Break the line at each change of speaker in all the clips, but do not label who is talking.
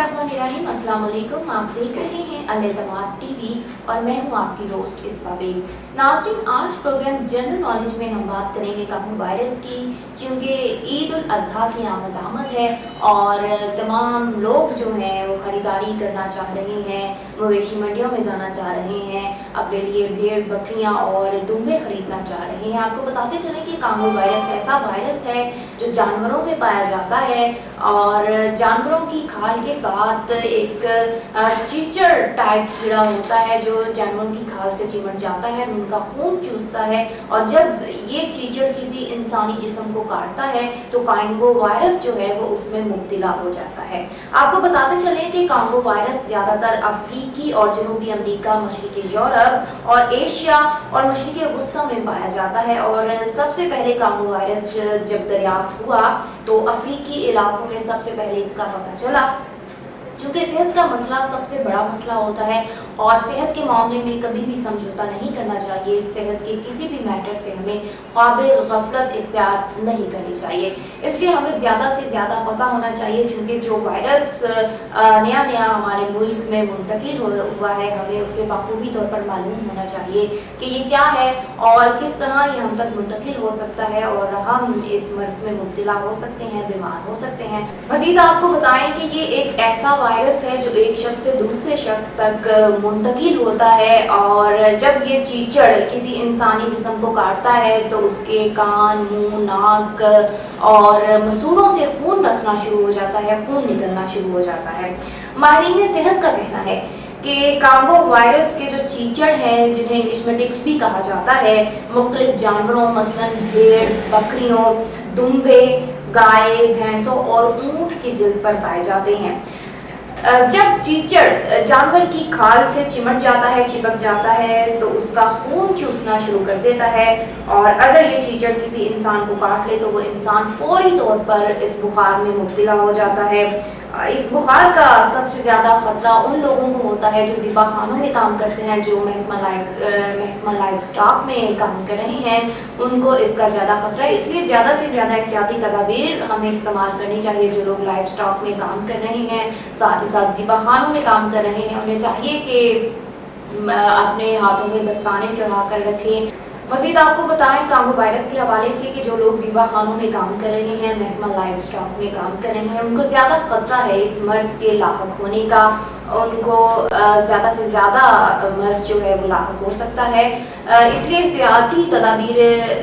बिस्मिल्लाहिर्रहमानिर्रहीम। अस्सलाम वालेकुम। आप देख रहे हैं अल एतमाद टीवी और मैं हूं आपकी दोस्त इसबा बेग। नाज़रीन, आज प्रोग्राम जनरल नॉलेज में हम बात करेंगे कारोना वायरस की, क्योंकि ईद उल अज़हा की आमद है और तमाम लोग जो हैं वो ख़रीदारी करना चाह रहे हैं, मवेशी मंडियों में जाना चाह रहे हैं, अपने लिए भेड़ बकरियां और दुम्बे ख़रीदना चाह रहे हैं। आपको बताते चलें कि कारोना वायरस ऐसा वायरस है जो जानवरों में पाया जाता है और जानवरों की खाल के साथ एक चीचड़ टाइप कीड़ा होता है जो जानवरों की खाल से चिमट जाता है, उनका खून चूसता है और जब ये चीचड़ किसी इंसानी जिस्म को काटता है तो कांगो वायरस जो है वो उसमें मुब्तला हो जाता है। आपको बताते चले कि कांगो वायरस ज़्यादातर अफ्रीकी और जनूबी अमेरिका, मशरिकी यूरोप और एशिया और मशरिकी वस्ता में पाया जाता है और सबसे पहले कांगो वायरस जब दरियाफ्त हुआ तो अफ्रीकी इलाकों में सबसे पहले इसका पता चला। चूँकि सेहत का मसला सबसे बड़ा मसला होता है और सेहत के मामले में कभी भी समझौता नहीं करना चाहिए। सेहत के किसी भी मैटर से हमें ख्वाबे गफलत इख्तियार नहीं करनी चाहिए, इसलिए हमें ज़्यादा से ज़्यादा पता होना चाहिए। चूँकि जो वायरस नया नया हमारे मुल्क में मुंतकिल हुआ है, हमें उससे बखूबी तौर पर मालूम होना चाहिए कि ये क्या है और किस तरह ये हम तक मुंतकिल हो सकता है और हम इस मर्ज़ में मुब्तला हो सकते हैं, बीमार हो सकते हैं। मज़ीद आपको बताएं कि ये एक ऐसा वायरस है जो एक शख्स से दूसरे शख्स तक मुंतकिल होता है और जब ये चीचड़ किसी इंसानी जिस्म को काटता है तो उसके कान, मुंह, नाक और मसूड़ों से खून रसना शुरू हो जाता है, खून निकलना शुरू हो जाता है। माहिरीन सेहत का कहना है कि कांगो वायरस के जो चीचड़ हैं, जिन्हें इंग्लिश में टिक्स भी कहा जाता है, मुख्तलिफ जानवरों मसलन भेड़, बकरियों, दुम्बे, गाय, भैंसों और ऊँट की जिल्द पर पाए जाते हैं। जब चीचड़ जानवर की खाल से चिमट जाता है, चिपक जाता है तो उसका खून चूसना शुरू कर देता है और अगर ये चीचड़ किसी इंसान को काट ले तो वो इंसान फौरी तौर पर इस बुखार में मुब्तला हो जाता है। इस बुखार का सबसे ज़्यादा ख़तरा उन लोगों को होता है जो ज़िबाखानों में काम करते हैं, जो महकमा लाइफ स्टॉक में काम कर रहे हैं, उनको इसका ज़्यादा ख़तरा है। इसलिए ज़्यादा से ज़्यादा एहतियाती तदाबीर हमें इस्तेमाल करनी चाहिए। जो लोग लाइफ स्टॉक में काम कर रहे हैं, साथ ही साथ ज़िबाखानों में काम कर रहे हैं, उन्हें चाहिए कि अपने हाथों में दस्ताने चढ़ा कर रखें। मज़ीद आपको बताएं कांगो वायरस के हवाले से कि जो लोग ज़िबाखानों में काम कर रहे हैं, महकमा लाइफ स्टॉक में काम कर रहे हैं, उनको ज़्यादा ख़तरा है इस मर्ज़ के लाहक होने का। उनको ज़्यादा से ज़्यादा मर्ज़ जो है वो लाहक हो सकता है, इसलिए एहतियाती तदाबीर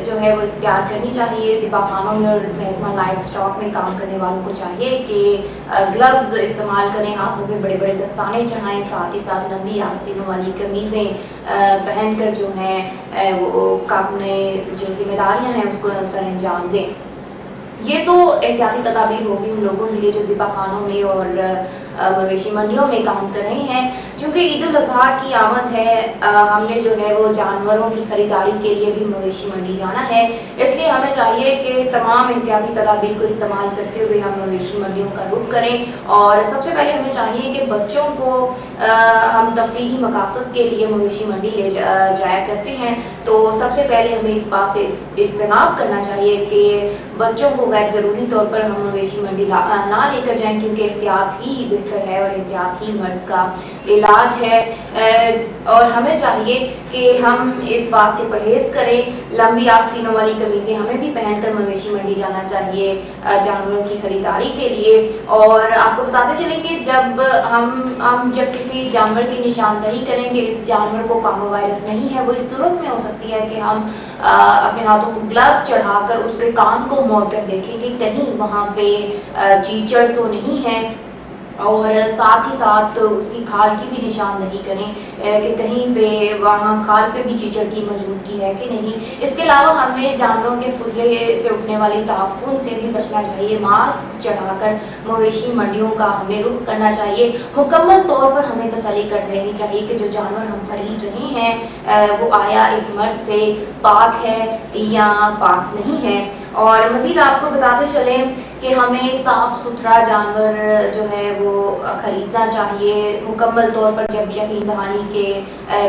जो है वो इख्तियार करनी चाहिए। ज़िबाखानों में और महकमा लाइफ स्टॉक में काम करने वालों को चाहिए कि ग्लव्स इस्तेमाल करें, हाथों पे बड़े बड़े दस्ताने चढ़ाएँ, साथ ही साथ लंबी आस्तीनों वाली कमीज़ें पहनकर जो हैं वो अपने जो जिम्मेदारियाँ हैं उसको सर अंजाम दें। ये तो एहतियाती तदाबीर होगी उन लोगों के लिए जो ज़िबाखानों में और मवेशी मंडियों में काम कर रहे हैं। चूँकि ईद उल अज़हा की आमद है, हमने जो है वो जानवरों की ख़रीदारी के लिए भी मवेशी मंडी जाना है, इसलिए हमें चाहिए कि तमाम एहतियाती तदाबीर को इस्तेमाल करते हुए हम मवेशी मंडियों का रुख करें। और सबसे पहले हमें चाहिए कि बच्चों को हम तफरीही मकासद के लिए मवेशी मंडी ले जाया करते हैं, तो सबसे पहले हमें इस बात से इज्तनाब करना चाहिए कि बच्चों को गैर ज़रूरी तौर पर हम मवेशी मंडी ना लेकर जाएं, क्योंकि एहतियात ही बेहतर है और एहतियात ही मर्ज़ का इलाज है। और हमें चाहिए कि हम इस बात से परहेज़ करें। लंबी आस्तीनों वाली कमीज़ें हमें भी पहनकर मवेशी मंडी जाना चाहिए जानवरों की ख़रीदारी के लिए। और आपको बताते चलें कि जब हम जब किसी जानवर की निशानदही करेंगे, इस जानवर को कांगो वायरस नहीं है, वो इस सूरत में हो सकती है कि हम अपने हाथों को ग्लव्स चढ़ाकर उसके कान को मोड़कर देखें कि कहीं वहाँ पे चीचड़ तो नहीं है और साथ ही साथ उसकी खाल की भी निशानदही करें कि कहीं पे वहाँ खाल पे भी चीचड़ की मौजूदगी है कि नहीं। इसके अलावा हमें जानवरों के फुजले से उठने वाली ताफुन से भी बचना चाहिए। मास्क चढ़ाकर मवेशी मंडियों का हमें रुख करना चाहिए। मुकम्मल तौर पर हमें तसल्ली कर लेनी चाहिए कि जो जानवर हम खरीद रहे हैं वो आया इस मर्ज़ से पाक है या पाक नहीं है। और मज़ीद आपको बताते चलें کہ ہمیں صاف ستھرا جانور جو ہے وہ خریدنا چاہیے مکمل طور پر، جب یقین دہانی کے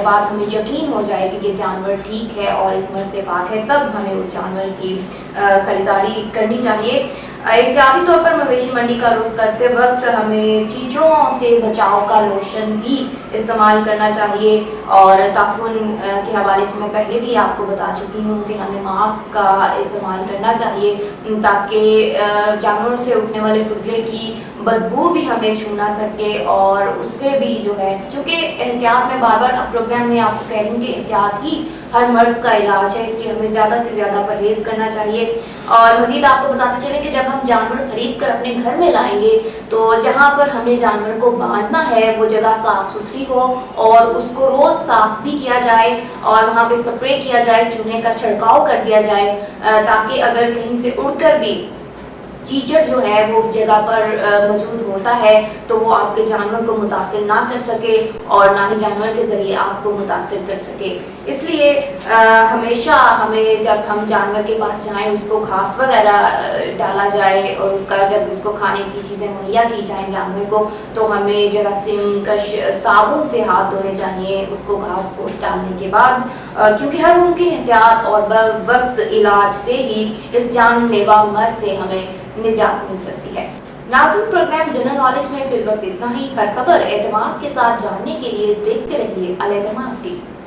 بعد ہمیں یقین ہو جائے کہ یہ جانور ٹھیک ہے اور اس مرض سے پاک ہے، تب ہمیں اس جانور کی خریداری کرنی چاہیے۔ احتیاطی طور پر مویشی منڈی کا رخ کرتے وقت ہمیں چیچڑوں سے بچاؤ کا لوشن بھی استعمال کرنا چاہیے، اور تعفن کے حوالے سے میں پہلے بھی آپ کو بتا چکی ہوں کہ ہمیں ماسک کا استعمال کرنا چاہیے تاکہ جانوروں سے اٹھنے والے فضلے کی بدبو بھی ہمیں چھو نہ سکے، اور اس سے بھی جو ہے، چونکہ احتیاط میں بار بار پروگرام میں آپ کو کہہ رہی ہوں کہ احتیاط ہی ہر مرض کا علاج ہے، اس لیے ہمیں زیادہ سے زیادہ پرہیز کرنا چاہیے۔ اور مزید آپ کو بتاتے چلیں کہ جب ہم جانور خرید کر اپنے گھر میں لائیں گے تو جہاں پر ہم نے جانور کو باندھنا ہے وہ جگہ صاف ستھری ہو، اور اس کو روز صاف بھی کیا جائے، اور وہاں پہ سپرے کیا جائے، چونے کا چھڑکاؤ کر دیا جائے، تاکہ اگر کہیں سے اڑ کر بھی چیچڑ جو ہے وہ اس جگہ پر موجود ہوتا ہے تو وہ آپ کے جانور کو متاثر نہ کر سکے، اور نہ ہی جانور کے ذریعے آپ کو متاثر کر سکے۔ اس لیے ہمیشہ ہمیں جب ہم جانور کے پاس جائیں اس کو گھاس وغیرہ ڈالا جائے، اور اس کا جب اس کو کھانے کی چیزیں مہیا کی جائیں جانور کو، تو ہمیں جراثیم کش صابن سے ہاتھ دھونے چاہیے اس کو گھاس پوش ڈالنے کے بعد، کیونکہ ہر ممکن احتیاط اور وقت علاج سے ہی اس جان لیوا مرض سے ہمیں نجات مل سکتی ہے۔ ناظرین، پروگرام جنرل نالج میں فی الوقت اتنا ہی۔ ہر خبر اعتماد کے ساتھ جاننے کے لیے دیکھتے رہیے الاعتماد ٹی وی۔